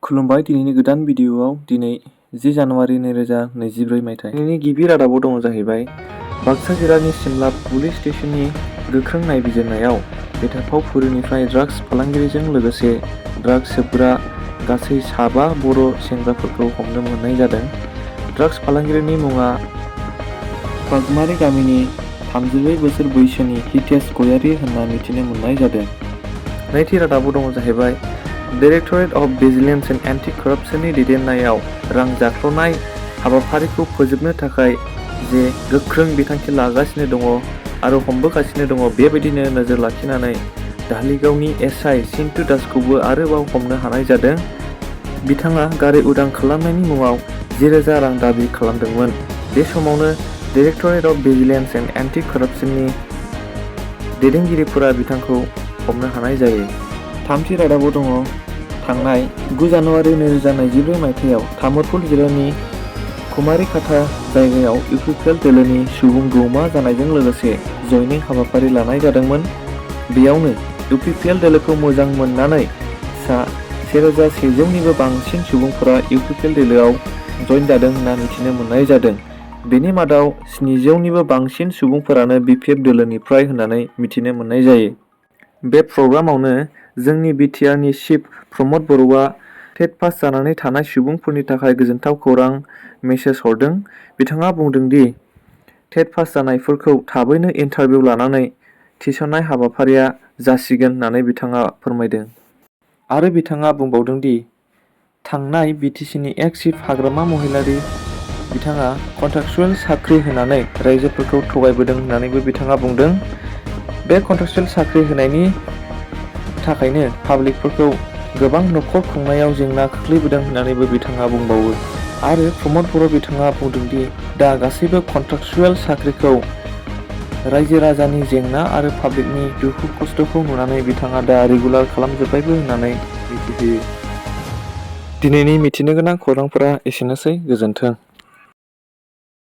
खुलुमबाय दिनैनि गोदान भिडिअआव दिनै 10 जानुवारि 2024 मायथाइ। दिनैनि गिबि रादाबाव दङ जाहैबाय बाक्सा जिल्लानि सिमला पुलिस स्टेशननि गोख्रों नायबिजिरनायाव बेथा फावखुंगुरनिफ्राय ड्राग्स फालांगिरिजों लोगोसे ड्राग्स सोबग्रा गासै 7 बर' सेंग्राफोरखौ हमनो मोननाय जादों। ड्राग्स फालांगिरिनि मुङा पागमारि गामिनि 34 बोसोर बैसोनि हितेश गयारि होनना मिथिनो मोननाय जादों। नैथि रादाबाव दङ जाहैबाय directorate of vigilance and anti कराप्सननि दैदेननायाव रां जाख्ल'नाय हाबाफारिखौ फोजोबनो थाखाय जे गोख्रों बिथांखि लागासिनो दङ आरो हमबोगासिनो दङ, बेबायदिनो नोजोर लाखिनानै धालिगावनि एसआइ चिन्टु दासखौबो आरोबाव हमनो हानाय जादों। बिथाङा गारि उदां खालामनायनि मुङाव 10,000 रां दाबि खालामदोंमोन। बे समावनो directorate of vigilance and anti कराप्सननि दैदेनगिरिफोरा बिथांखौ हमनो हानाय जायो। थामथि रादाबाव दङ थांनाय 9 जानुवारि 2024 मायथाइयाव तामुलपुर जिल्लानि कुमारिकाटा जायगायाव UPPL दोलोनि सुबुं गौमा जानायजों लोगोसे जयनिं हाबाफारि लानाय जादोंमोन। बेयावनो UPPL दोलोखौ मोजां मोननानै सा 1,100निबो बांसिन सुबुंफोरा UPPL दोलोआव जइन जादों होनना मिथिनो मोननाय जादों। बेनि मादाव 700निबो बांसिन सुबुंफोरानो BPF दोलोनिफ्राय होननानै मिथिनो मोननाय जायो। बे प्रग्रामावनो जोंनि बिटिआरनि चिफ प्रमद बर'आ टेट पास जानानै थानाय सुबुंफोरनि थाखाय गोजोनथाव खौरां मेसेज हरदों। बिथाङा बुंदों दि टेट पास जानायफोरखौ थाबैनो इन्टारभिउ लानानै थिसननाय हाबाफारिया जासिगोन होननानै बिथाङा फोरमायदों। आरो बिथाङा बुंबावदों दि थांनाय बिटिसिनि एक्स चिफ हाग्रामा महिलारि बिथाङा कन्ट्राक्चुएल साख्रि होनानै रायजोफोरखौ थगायबोदों होननानैबो बिथाङा बुंदों। बे कन्ट्राक्चुएल साख्रि होनायनि थाखायनो पाब्लिकफोरखौ गोबां न'खर खुंनायाव जेंना खोख्लैबोदों होननानैबो बिथाङा बुंबावो। आरो प्रमद बर' बिथाङा बुंदों दि दा गासैबो कन्ट्राक्चुएल साख्रिखौ रायजो राजानि जेंना आरो पाब्लिकनि दुखु खस्थ'खौ नुनानै बिथाङा दा रेगुलार खालामजोब्बायबो होननानै मिथिहोयो। दिनैनि मिथिनो गोनां खौरांफोरा एसेनोसै। गोजोन्थों।